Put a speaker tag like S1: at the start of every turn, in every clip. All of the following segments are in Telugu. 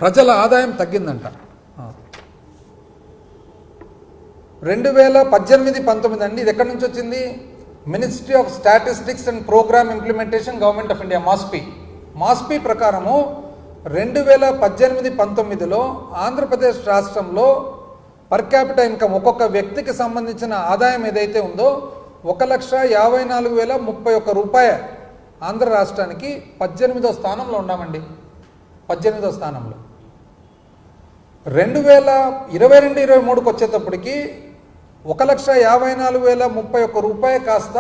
S1: ప్రజల ఆదాయం తగ్గిందంట. 2018-19 అండి. ఇది ఎక్కడి నుంచి వచ్చింది? Ministry of statistics and programme implementation, government of India, MoSPI ప్రకారము 2018-19లో ఆంధ్రప్రదేశ్ రాష్ట్రంలో పర్ క్యాపిటల్ ఇన్కమ్ ఒక్కొక్క వ్యక్తికి సంబంధించిన ఆదాయం ఏదైతే ఉందో 1,54,031 రూపాయలు. ఆంధ్ర రాష్ట్రానికి 18వ స్థానంలో ఉన్నామండి. 18వ స్థానంలో. 2022-23కి వచ్చేటప్పటికి 1,54,031 రూపాయలు కాస్త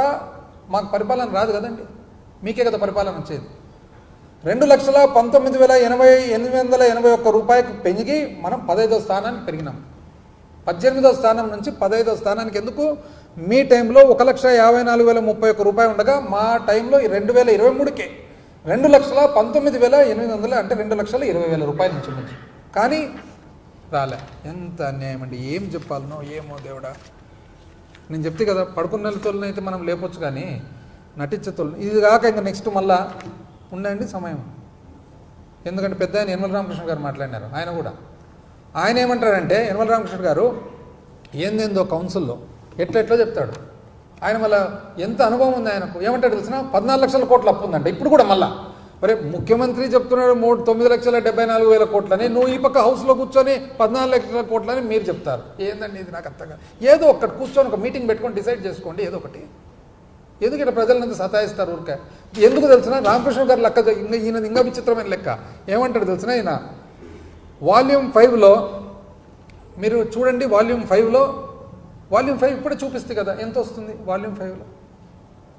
S1: మాకు పరిపాలన రాదు కదండి, మీకే కదా పరిపాలన వచ్చేది. 2,19,881 రూపాయలకు పెరిగి మనం 15వ స్థానానికి పెరిగినాం. 18వ స్థానం నుంచి 15వ స్థానానికి ఎందుకు? మీ టైంలో 1,54,031 రూపాయలు ఉండగా మా టైంలో 2023కే 2,19,800, అంటే 2,20,000 రూపాయల నుంచి కానీ రాలే. ఎంత అన్యాయం అండి! ఏం చెప్పాలనో ఏమో దేవుడా. నేను చెప్తే కదా, పడుకున్న తోళ్ళనైతే మనం లేపొచ్చు కానీ నటించే తోళ్ళు ఇది కాక ఇంకా నెక్స్ట్ మళ్ళా ఉండండి సమయం. ఎందుకంటే పెద్ద ఆయన యనమల రామకృష్ణ గారు మాట్లాడినారు. ఆయన ఏమంటారంటే, యనమల రామకృష్ణ గారు ఏందేందో కౌన్సిల్లో ఎట్లా చెప్తాడు. ఆయన మళ్ళీ ఎంత అనుభవం ఉంది ఆయనకు. ఏమంటాడు తెలిసిన? 14 లక్షల కోట్ల అప్పు ఉందంట ఇప్పుడు కూడా. మళ్ళా మరి ముఖ్యమంత్రి చెప్తున్నాడు 9,74,000 కోట్లని, నువ్వు ఈ పక్క హౌస్లో కూర్చొని 14 లక్షల కోట్లని మీరు చెప్తారు. ఏందండి ఇది? నాకు అర్థంగా. ఏదో ఒక్కటి కూర్చొని ఒక మీటింగ్ పెట్టుకొని డిసైడ్ చేసుకోండి ఏదో ఒకటి. ఎందుకు ఇక్కడ ప్రజలంతా సతాయిస్తారు ఊరికే? ఎందుకు తెలిసిన? రామకృష్ణ గారు లెక్క ఈయనది ఇంకా విచిత్రమైన లెక్క. ఏమంటాడు తెలిసిన? ఈయన వాల్యూమ్ 5లో మీరు చూడండి. వాల్యూమ్ 5 ఇప్పుడే చూపిస్తే కదా ఎంత వస్తుంది వాల్యూమ్ 5లో.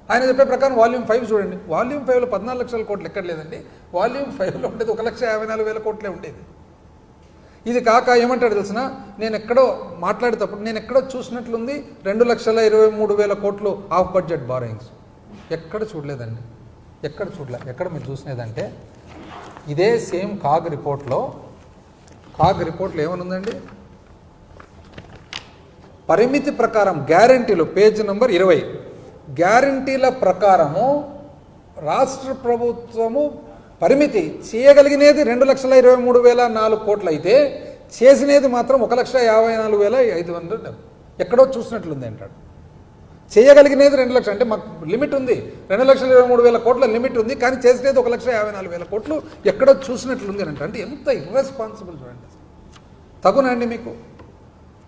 S1: ఆయన చెప్పే ప్రకారం వాల్యూమ్ 5 చూడండి. వాల్యూమ్ 5లో 14 లక్షల కోట్లు ఎక్కడ లేదండి. వాల్యూమ్ 5లో ఉండేది 1,54,000 కోట్లే ఉండేది. ఇది కాక ఏమంటాడు తెలిసిన? నేను ఎక్కడో మాట్లాడేటప్పుడు నేను ఎక్కడో చూసినట్లుంది 2,23,000 కోట్లు ఆఫ్ బడ్జెట్ బారోయింగ్స్. ఎక్కడ చూడలేదండి, ఎక్కడ మీరు చూసినదంటే ఇదే సేమ్ కాగ్ రిపోర్ట్లో ఏమనుందండి? పరిమితి ప్రకారం గ్యారంటీలు, పేజ్ నెంబర్ 20. గ్యారంటీల ప్రకారము రాష్ట్ర ప్రభుత్వము పరిమితి చేయగలిగినది 2,23,004 కోట్లు అయితే చేసినది మాత్రం 1,54,500. ఎక్కడో చూసినట్లుంది అంటాడు. చేయగలిగినది 2 లక్షలు అంటే మాకు లిమిట్ ఉంది, 2,23,000 కోట్ల లిమిట్ ఉంది, కానీ చేసినది 1,54,000 కోట్లు ఎక్కడో చూసినట్లుంది అని అంటే ఎంత ఇర్రెస్పాన్సిబుల్ చూడండి. తగునండి మీకు?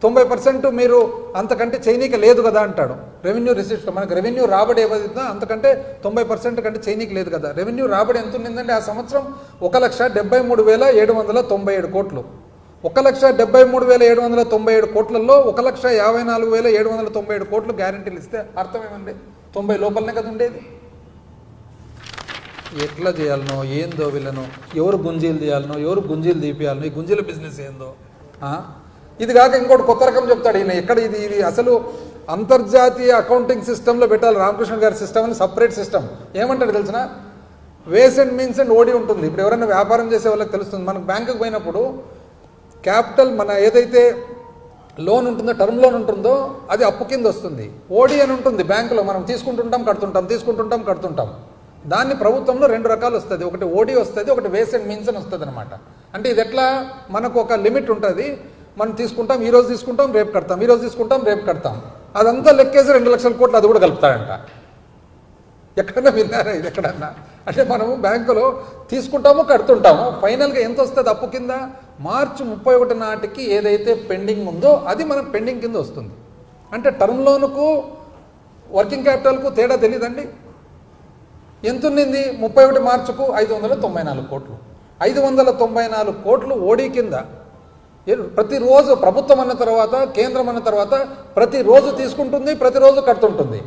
S1: 90% మీరు అంతకంటే చేయనీక లేదు కదా అంటాడు. రెవెన్యూ రిసిప్ట్ మనకు రెవెన్యూ రాబడి ఏదైతుందో అంతకంటే 90% కంటే చేయనీకి లేదు కదా. రెవెన్యూ రాబడి ఎంత ఉండిందంటే ఆ సంవత్సరం 1,73,797 కోట్లు. 1,73,797 కోట్లలో 1,54,797 కోట్లు గ్యారంటీలు ఇస్తే అర్థం ఏమండి? 90 లోపలనే కదా ఉండేది. ఎట్లా చేయాలనో ఏందో వీళ్ళను, ఎవరు గుంజీలు తీయాలనో ఎవరు గుంజీలు తీపియాలనో, ఈ గుంజీల బిజినెస్ ఏందో. ఇది కాక ఇంకోటి కొత్త రకం చెప్తాడు ఈయన. ఎక్కడ ఇది అసలు అంతర్జాతీయ అకౌంటింగ్ సిస్టంలో పెట్టాలి రామకృష్ణ గారి సిస్టమ్ అని, సపరేట్ సిస్టమ్. ఏమంటాడు తెలిసిన? వేస్ అండ్ మీన్స్ అండ్ ఓడి ఉంటుంది. ఇప్పుడు ఎవరైనా వ్యాపారం చేసే వాళ్ళకి తెలుస్తుంది. మనకు బ్యాంకుకి పోయినప్పుడు క్యాపిటల్ మన ఏదైతే లోన్ ఉంటుందో, టర్మ్ లోన్ ఉంటుందో అది అప్పు కింద వస్తుంది. ఓడి అని ఉంటుంది బ్యాంకులో, మనం తీసుకుంటుంటాం కడుతుంటాం. దాన్ని ప్రభుత్వంలో 2 రకాలు వస్తుంది. ఒకటి ఓడి వస్తుంది, ఒకటి వేస్ అండ్ మీన్స్ అని వస్తుంది అనమాట. అంటే ఇది ఎట్లా? మనకు ఒక లిమిట్ ఉంటుంది. మనం తీసుకుంటాం, ఈ రోజు తీసుకుంటాం రేపు కడతాం, అదంతా లెక్కేసి 2 లక్షల కోట్లు అది కూడా కలుపుతాడంట. ఎక్కడన్నా విన్నారా ఇది ఎక్కడన్నా? అంటే మనము బ్యాంకులో తీసుకుంటాము కడుతుంటాము, ఫైనల్గా ఎంత వస్తుంది అప్పు కింద? మార్చి 31 నాటికి ఏదైతే పెండింగ్ ఉందో అది మనం పెండింగ్ కింద వస్తుంది. అంటే టర్మ్ లోనుకు వర్కింగ్ క్యాపిటల్కు తేడా తెలియదండి. ఎంత ఉన్నింది 31 మార్చుకు? 594 కోట్లు. 594 కోట్లు ఓడి కింద. ప్రతిరోజు ప్రభుత్వం అన్న తర్వాత, కేంద్రం అన్న తర్వాత ప్రతిరోజు తీసుకుంటుంది, ప్రతిరోజు కడుతుంటుంది.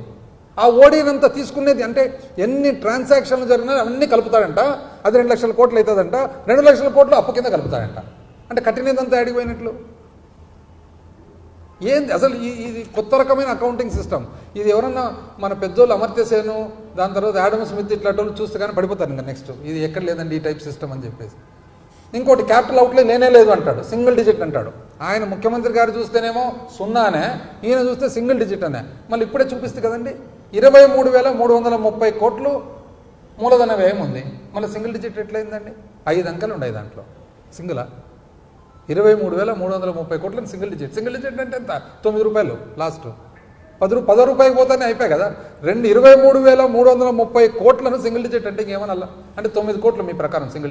S1: ఆ ఓడినంతా తీసుకునేది అంటే ఎన్ని ట్రాన్సాక్షన్లు జరిగినా అవన్నీ కలుపుతాడంట. అది 2 లక్షల కోట్లు అవుతుందంట. 2 లక్షల కోట్లు అప్పు కింద కలుపుతాడంట. అంటే కట్టినదంతా అడిగిపోయినట్లు. ఏంది అసలు? ఇది కొత్త రకమైన అకౌంటింగ్ సిస్టమ్. ఇది ఎవరన్నా మన పెద్దోళ్ళు అమర్త్యసేను, దాని తర్వాత యాడమ్ స్మిత్ ఇట్లాంటి వాళ్ళు చూస్తే కానీ పడిపోతారు. ఇంకా నెక్స్ట్ ఇది ఎక్కడ లేదండి ఈ టైప్ సిస్టమ్ అని చెప్పేసి. ఇంకోటి క్యాపిటల్ అవుట్లే లేనే లేదు అంటాడు, సింగిల్ డిజిట్ అంటాడు. ఆయన ముఖ్యమంత్రి గారు చూస్తేనేమో 0 ఈయన చూస్తే సింగిల్ డిజిట్ అనే. మళ్ళీ ఇప్పుడే చూపిస్తుంది కదండి 23,330 కోట్లు మూలధన వ్యయం ఉంది. మళ్ళీ సింగిల్ డిజిట్ ఎట్లయిందండి? 5 అంకెలు ఉన్నాయి దాంట్లో. సింగిలా? 23,330 కోట్లని సింగిల్ డిజిట్ అంటే ఎంత? 9 రూపాయలు లాస్ట్ 10 రూపాయలు పోతానే అయిపోయాయి కదా. 23,330 కోట్లను సింగిల్ డిజిట్ అంటే ఇంకేమన్నా అంటే 9 కోట్లు మీ ప్రకారం సింగిల్